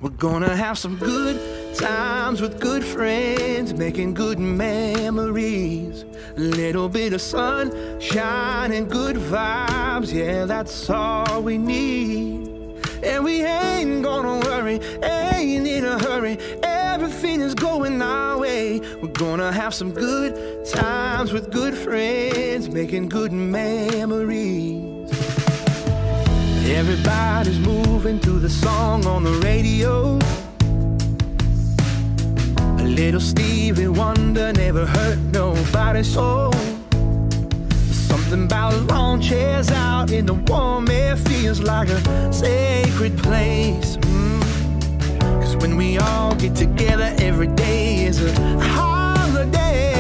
We're gonna have some good times with good friends, making good memories. A little bit of sunshine and good vibes, yeah, that's all we need. And we ain't gonna worry, ain't in a hurry, everything is going our way. We're gonna have some good times with good friends, making good memories. Everybody's moving to the song on the radio. A little Stevie Wonder never hurt nobody's soul. Something about lawn chairs out in the warm air feels like a sacred place. Cause when we all get together, every day is a holiday.